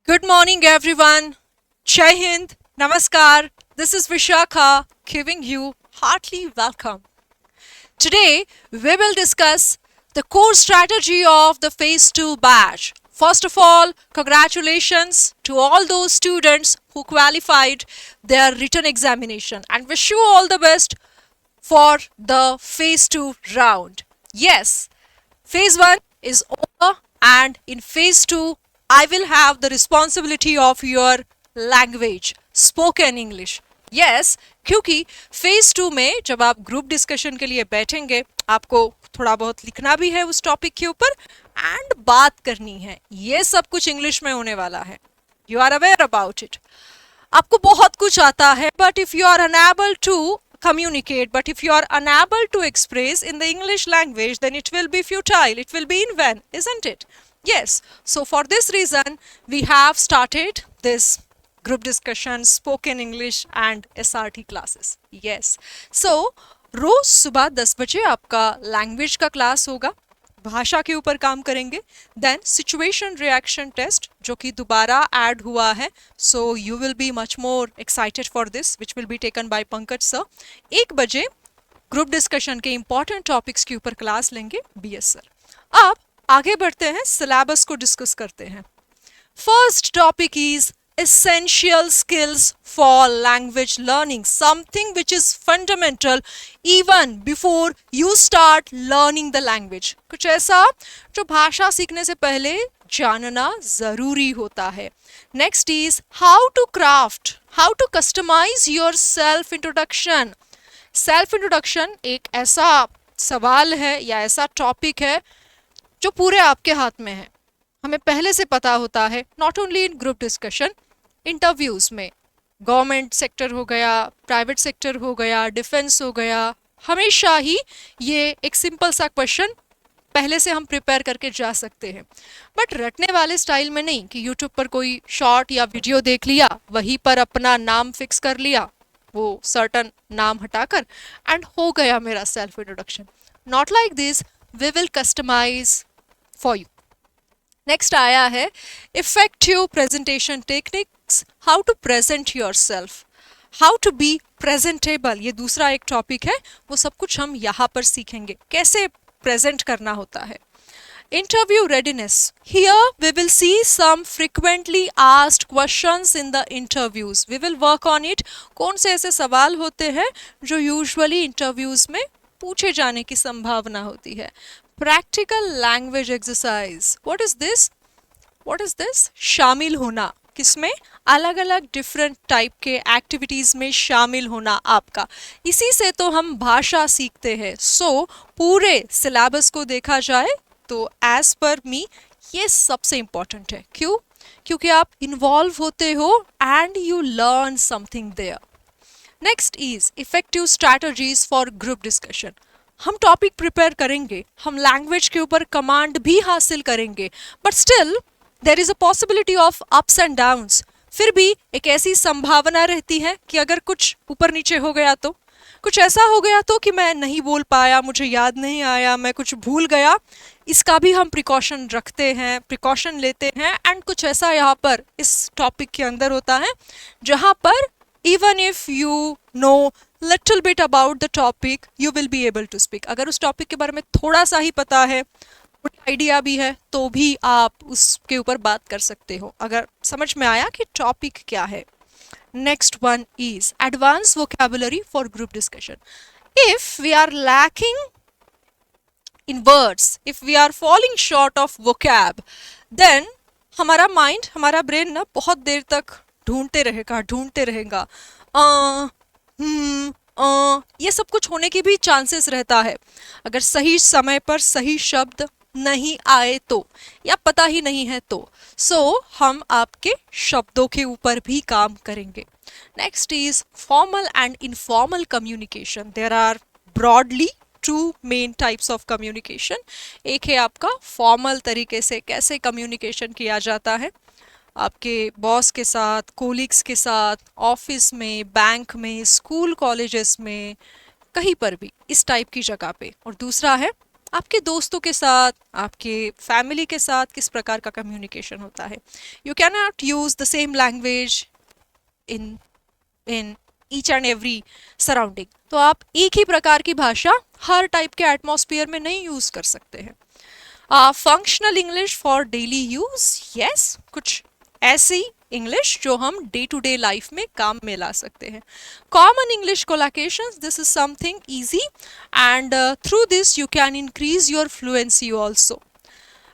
Good morning, everyone. Jai Hind, Namaskar. This is Vishakha giving you heartily welcome. Today, we will discuss the core strategy of the Phase 2 batch. First of all, congratulations to all those students who qualified their written examination and wish you all the best for the Phase 2 round. Yes, Phase 1 is over, and in Phase 2, I will have the responsibility of your language, spoken English. Yes, क्योंकि phase 2 में जब आप group discussion के लिए बैठेंगे आपको थोड़ा बहुत लिखना भी है उस टॉपिक के ऊपर एंड बात करनी है. ये सब कुछ इंग्लिश में होने वाला है. You are aware about it. आपको बहुत कुछ आता है, but if you are unable to communicate, but if you are unable to express in the English language, then it will be futile, it will be in vain, isn't it? Yes, so for this reason we have started this group discussion, spoken English and SRT classes. Yes, so रोज सुबह 10 बजे आपका language का class होगा, भाषा के ऊपर काम करेंगे. देन सिचुएशन रिएक्शन टेस्ट जो कि दोबारा ऐड हुआ है, so you will be much more excited for this, which will be taken by Pankaj sir. 1 बजे ग्रुप डिस्कशन के इंपॉर्टेंट टॉपिक्स के ऊपर क्लास लेंगे BS सर. अब आगे बढ़ते हैं, सिलेबस को डिस्कस करते हैं. First topic is essential skills for language learning, something which is fundamental even before you start learning the language. कुछ ऐसा जो भाषा सीखने से पहले जानना जरूरी होता है. Next is how to craft, how to customize your self introduction. Self introduction एक ऐसा सवाल है या ऐसा टॉपिक है जो पूरे आपके हाथ में है. हमें पहले से पता होता है, not only in group discussion, interviews में. गवर्नमेंट सेक्टर हो गया, प्राइवेट सेक्टर हो गया, डिफेंस हो गया, हमेशा ही ये एक सिंपल सा क्वेश्चन पहले से हम प्रिपेयर करके जा सकते हैं. बट रटने वाले स्टाइल में नहीं कि यूट्यूब पर कोई शॉर्ट या वीडियो देख लिया, वहीं पर अपना नाम फिक्स कर लिया, वो सर्टन नाम हटाकर, एंड हो गया मेरा self introduction. Not like this, we will customize for you. Next आया है effective presentation techniques, how to present your self, how to be presentable. ये दूसरा एक टॉपिक है, वो सब कुछ हम यहाँ पर सीखेंगे, कैसे प्रेजेंट करना होता है. Interview readiness, here we will see some frequently asked questions in the interviews. We will work on it. कौन से ऐसे सवाल होते हैं जो यूजुअली इंटरव्यूज में पूछे जाने की संभावना होती है. Practical language exercise, what is this, what is this. शामिल होना, किसमें, अलग अलग डिफरेंट टाइप के एक्टिविटीज में शामिल होना आपका. इसी से तो हम भाषा सीखते हैं. सो पूरे सिलेबस को देखा जाए तो एज पर मी ये सबसे इम्पोर्टेंट है. क्यों? क्योंकि आप इन्वॉल्व होते हो and you learn something there. Next is effective strategies for group discussion. हम टॉपिक प्रिपेयर करेंगे, हम लैंग्वेज के ऊपर कमांड भी हासिल करेंगे, but still there is a possibility of ups and downs. फिर भी एक ऐसी संभावना रहती है कि अगर कुछ ऊपर नीचे हो गया तो, कुछ ऐसा हो गया तो कि मैं नहीं बोल पाया, मुझे याद नहीं आया, मैं कुछ भूल गया, इसका भी हम प्रिकॉशन रखते हैं, प्रिकॉशन लेते हैं. एंड कुछ ऐसा यहाँ पर इस टॉपिक के अंदर होता है जहाँ पर even if you know little bit about the topic, you will be able to speak. अगर उस टॉपिक के बारे में थोड़ा सा ही पता है, आइडिया भी है, तो भी आप उसके ऊपर बात कर सकते हो, अगर समझ में आया कि टॉपिक क्या है. Next one is advance vocabulary for group discussion. If we are lacking in words, if we are falling short of vocab, then हमारा माइंड, हमारा ब्रेन ना बहुत देर तक ढूंढते रहेगा. ये सब कुछ होने की भी चांसेस रहता है अगर सही समय पर सही शब्द नहीं आए तो, या पता ही नहीं है तो. सो हम आपके शब्दों के ऊपर भी काम करेंगे. Next is formal and informal communication. There are broadly 2 main types of communication. एक है आपका फॉर्मल तरीके से कैसे कम्युनिकेशन किया जाता है आपके बॉस के साथ, कोलिग्स के साथ, ऑफिस में, बैंक में, स्कूल कॉलेजेस में, कहीं पर भी, इस टाइप की जगह पे. और दूसरा है आपके दोस्तों के साथ, आपके फैमिली के साथ किस प्रकार का कम्युनिकेशन होता है. You can not use the same language in in each and every surrounding. तो आप एक ही प्रकार की भाषा हर टाइप के एटमॉस्फेयर में नहीं यूज कर सकते हैं. Functional English for daily use, yes, कुछ ऐसी इंग्लिश जो हम डे टू डे लाइफ में काम में ला सकते हैं. Common English collocations, this is something easy and through this you can increase your fluency also.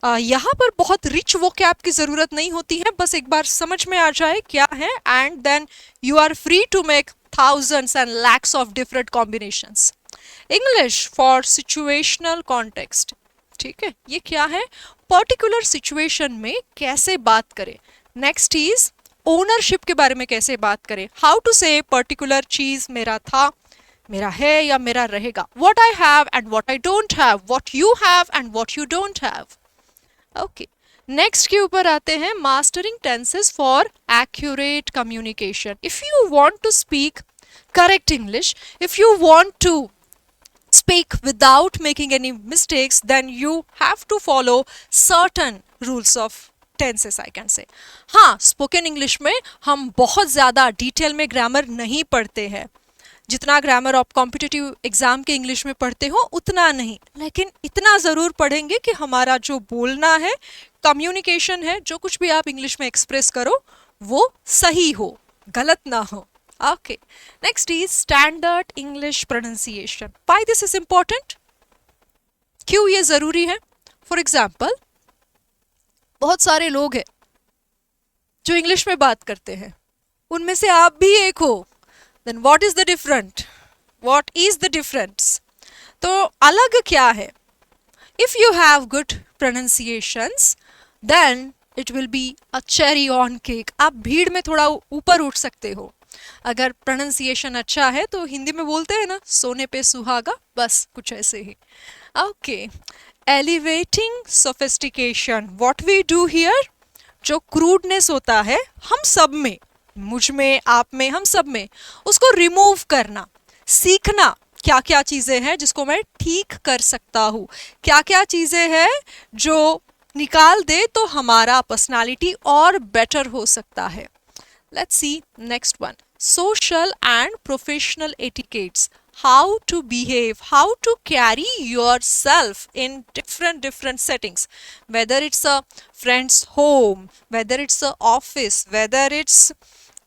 यहाँ पर बहुत रिच वोकैब की ज़रूरत नहीं होती है, बस एक बार समझ में आ जाए क्या है and then you are free to make thousands and lakhs of different combinations. English for situational context. ठीक है, ये क्या है? पर्टिकुलर सिचुएशन में कैसे बात करें. नेक्स्ट इज ओनरशिप के बारे में कैसे बात करें. हाउ टू से पर्टिकुलर चीज मेरा था, मेरा है या मेरा रहेगा. What I have and what I don't have, what you have and what you don't have. Okay, next के ऊपर आते हैं mastering tenses for accurate communication. If you want to speak correct English, if you want to speak without making any mistakes, then you have to follow certain rules of tenses, I can say. हाँ, spoken English में हम बहुत ज़्यादा detail में grammar नहीं पढ़ते हैं. जितना ग्रामर आप कॉम्पिटिटिव एग्जाम के इंग्लिश में पढ़ते हो उतना नहीं, लेकिन इतना ज़रूर पढ़ेंगे कि हमारा जो बोलना है, कम्युनिकेशन है, जो कुछ भी आप इंग्लिश में एक्सप्रेस करो वो सही हो, गलत ना हो. Okay, next is standard English pronunciation. Why this is important? क्यों ये ज़रूरी है? For example, बहुत सारे लोग हैं जो इंग्लिश में बात करते हैं, उनमें से आप भी एक हो. Then what is the different? What is the difference? तो अलग क्या है? If you have good pronunciations, then it will be a cherry on cake. आप भीड़ में थोड़ा ऊपर उठ सकते हो. अगर प्रोनाउंसिएशन अच्छा है तो हिंदी में बोलते हैं ना, सोने पे सुहागा, बस कुछ ऐसे ही. Okay, elevating sophistication. What we do here, जो क्रूडनेस होता है हम सब में, मुझ में, आप में, हम सब में, उसको रिमूव करना, सीखना. क्या क्या चीज़ें हैं जिसको मैं ठीक कर सकता हूँ, क्या क्या चीज़ें हैं जो निकाल दे तो हमारा पर्सनालिटी और बेटर हो सकता है. Let's see next one. Social and professional etiquettes. How to behave, how to carry yourself in different settings. Whether it's a friend's home, whether it's a office, whether it's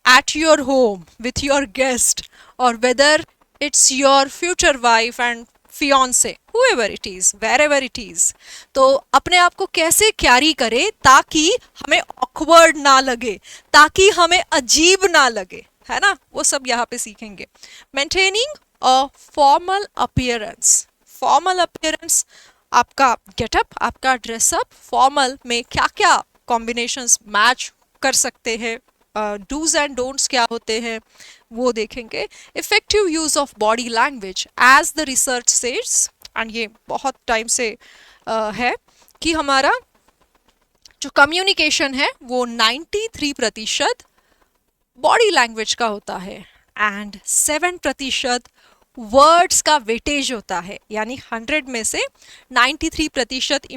at your home with your guest, or whether it's your future wife and fiance, whoever it is, wherever it is. तो अपने आप को कैसे carry करें ताकि हमें awkward ना लगे, ताकि हमें अजीब ना लगे, है ना, वो सब यहाँ पे सीखेंगे. Maintaining a formal appearance. Formal appearance, आपका गेटअप, आपका ड्रेसअप, फॉर्मल में क्या क्या कॉम्बिनेशंस मैच कर सकते हैं, डूज एंड डोंट्स क्या होते हैं वो देखेंगे. Effective use of body language, as the research says, and ये बहुत टाइम से है कि हमारा जो कम्युनिकेशन है वो 93% बॉडी लैंग्वेज का होता है एंड 7% वर्ड्स का वेटेज होता है. यानी 100 में से 93%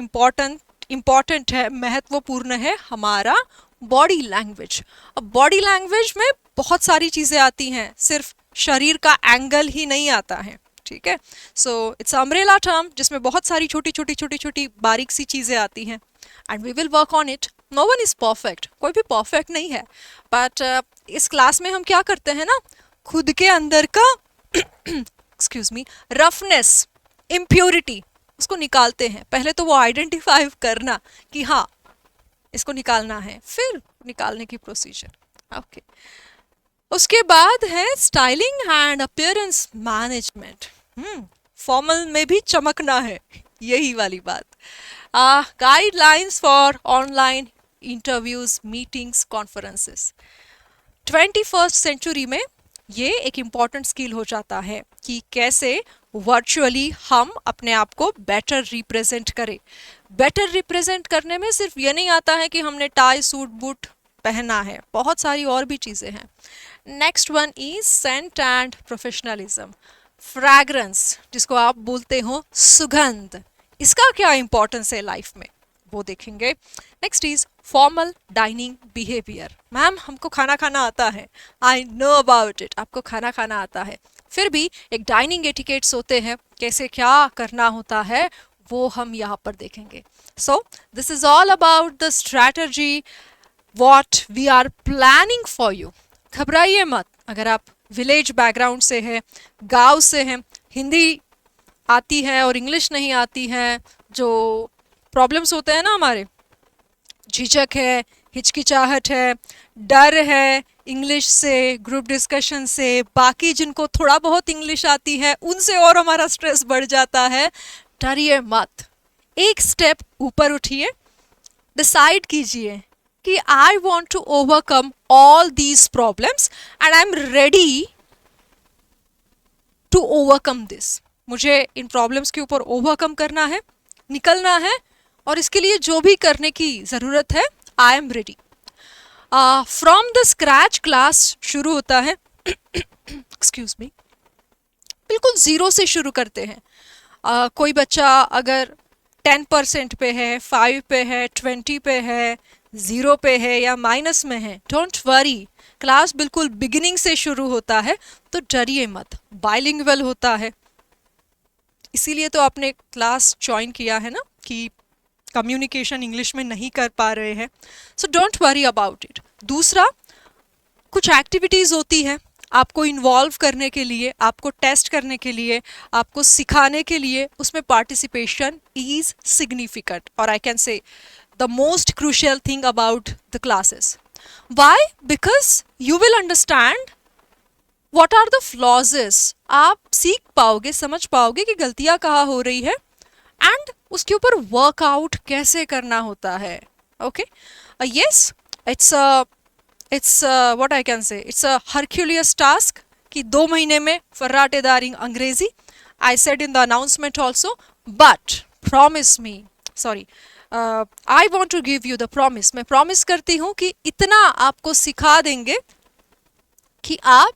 इम्पॉर्टेंट है, महत्वपूर्ण है हमारा बॉडी लैंग्वेज. अब बॉडी लैंग्वेज में बहुत सारी चीज़ें आती हैं, सिर्फ शरीर का एंगल ही नहीं आता है. ठीक है, सो इट्स अम्ब्रेला टर्म जिसमें बहुत सारी छोटी बारीक सी चीज़ें आती हैं and we will work on it. No one is perfect, कोई भी परफेक्ट नहीं है, बट इस क्लास में हम क्या करते हैं ना, खुद के अंदर का एक्सक्यूज मी रफनेस, इम्प्योरिटी, उसको निकालते हैं. पहले तो वो आइडेंटिफाई करना कि हाँ इसको निकालना है, फिर निकालने की प्रोसीजर. ओके, उसके बाद है styling and appearance management. Formal में भी चमकना है, यही वाली बात. Guidelines for online interviews, meetings, conferences. 21st century में ये एक इम्पॉर्टेंट स्किल हो जाता है कि कैसे वर्चुअली हम अपने आप को बेटर रिप्रेजेंट करें. बेटर रिप्रेजेंट करने में सिर्फ ये नहीं आता है कि हमने टाई सूट बूट पहना है, बहुत सारी और भी चीज़ें हैं. Next one is scent and professionalism. Fragrance, जिसको आप बोलते हो सुगंध, इसका क्या इंपॉर्टेंस है लाइफ में, वो देखेंगे। Next is formal dining behaviour. Ma'am हमको खाना खाना आता है, आई नो अबाउट इट, आपको खाना खाना आता है, फिर भी एक डाइनिंग एटिकेट्स होते हैं, कैसे क्या करना होता है वो हम यहाँ पर देखेंगे। So this is all about the strategy what we are planning for you. घबराइए मत, अगर आप विलेज बैकग्राउंड से हैं, गांव से हैं, हिंदी आती है और इंग्लिश नहीं आती है, जो प्रॉब्लम्स होते हैं ना हमारे, झिझक है, हिचकिचाहट है, डर है इंग्लिश से, ग्रुप डिस्कशन से, बाकी जिनको थोड़ा बहुत इंग्लिश आती है उनसे और हमारा स्ट्रेस बढ़ जाता है, डरिए मत, एक स्टेप ऊपर उठिए, डिसाइड कीजिए कि I want to overcome all these problems and I am ready to overcome this. मुझे इन प्रॉब्लम्स के ऊपर ओवरकम करना है, निकलना है, और इसके लिए जो भी करने की ज़रूरत है आई am ready. From the scratch class शुरू होता है एक्सक्यूज मी, बिल्कुल ज़ीरो से शुरू करते हैं। कोई बच्चा अगर 10% पे है, 5 पे है, 20 पे है, 0 पे है या माइनस में है, डोंट वरी, क्लास बिल्कुल बिगिनिंग से शुरू होता है, तो डरिए मत, बाइलिंगुअल होता है, इसीलिए तो आपने क्लास ज्वाइन किया है ना, कि कम्युनिकेशन इंग्लिश में नहीं कर पा रहे हैं, so don't worry about it. दूसरा, कुछ एक्टिविटीज़ होती है आपको इन्वॉल्व करने के लिए, आपको टेस्ट करने के लिए, आपको सिखाने के लिए, उसमें पार्टिसिपेशन इज सिग्निफिकेंट, और I can say the most crucial thing about the classes. Why? Because you will understand what are the flaws, आप सीख पाओगे, समझ पाओगे कि गलतियां कहाँ हो रही है, एंड उसके ऊपर वर्कआउट कैसे करना होता है। Okay, yes, it's what I can say, it's a herculean task कि 2 महीने में फर्राटेदार अंग्रेजी, I said in the announcement also, but promise me, sorry, I want to give you the promise, मैं प्रॉमिस करती हूँ कि इतना आपको सिखा देंगे कि आप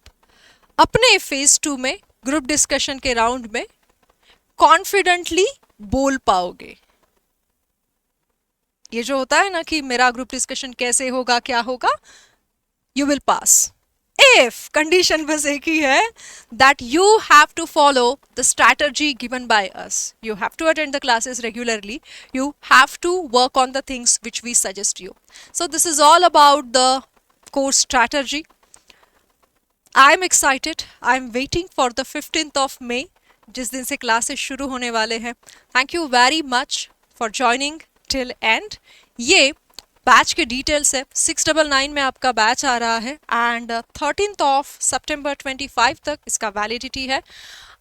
अपने फेज 2 में ग्रुप डिस्कशन के राउंड में कॉन्फिडेंटली बोल पाओगे। ये जो होता है ना कि मेरा ग्रुप डिस्कशन कैसे होगा, क्या होगा, you will pass if condition बस एक ही है, that you have to follow the strategy given by us, you have to attend the classes regularly, you have to work on the things which we suggest you. So this is all about the course strategy. I am excited, I am waiting for the 15th of May, जिस दिन से classes शुरू होने वाले हैं। Thank you very much for joining till and. ये batch के details है, 699 में आपका बैच आ रहा है, एंड 13th of September 25 तक इसका वैलिडिटी है।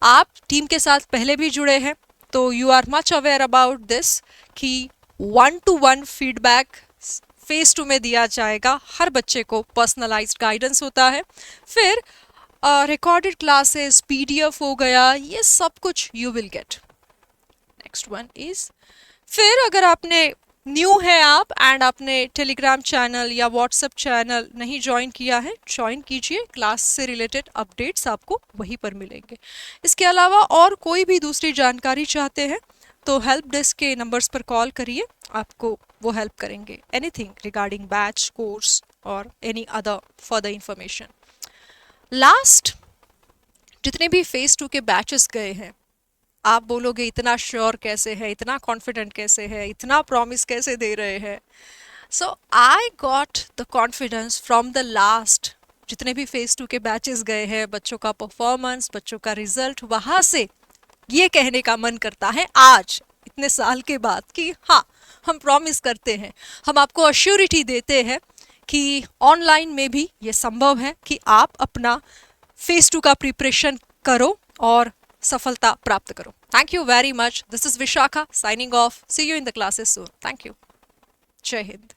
आप टीम के साथ पहले भी जुड़े हैं, तो you are much aware about this कि 1-to-1 फीडबैक फेज 2 में दिया जाएगा, हर बच्चे को पर्सनलाइज्ड गाइडेंस होता है, फिर रिकॉर्डेड क्लासेस, पीडीएफ हो गया, ये सब कुछ you will get. Next one is, फिर अगर आपने न्यू है आप एंड आपने टेलीग्राम चैनल या व्हाट्सएप चैनल नहीं ज्वाइन किया है, ज्वाइन कीजिए, क्लास से रिलेटेड अपडेट्स आपको वहीं पर मिलेंगे। इसके अलावा और कोई भी दूसरी जानकारी चाहते हैं तो हेल्प डेस्क के नंबर्स पर कॉल करिए, आपको वो हेल्प करेंगे, एनीथिंग रिगार्डिंग बैच, कोर्स और any other further information. Last जितने भी फेज 2 के बैचेस गए हैं, आप बोलोगे इतना श्योर कैसे है, इतना कॉन्फिडेंट कैसे है, इतना प्रॉमिस कैसे दे रहे हैं। So I got the confidence from the last, जितने भी फेज 2 के बैचेस गए हैं, बच्चों का परफॉर्मेंस, बच्चों का रिजल्ट, वहाँ से ये कहने का मन करता है आज इतने साल के बाद कि हाँ, हम प्रॉमिस करते हैं, हम आपको अश्योरिटी देते हैं कि ऑनलाइन में भी ये संभव है कि आप अपना फेज 2 का प्रिपरेशन करो और सफलता प्राप्त करो। Thank you very much. This is Vishakha signing off. See you in the classes soon. Thank you. Jai Hind.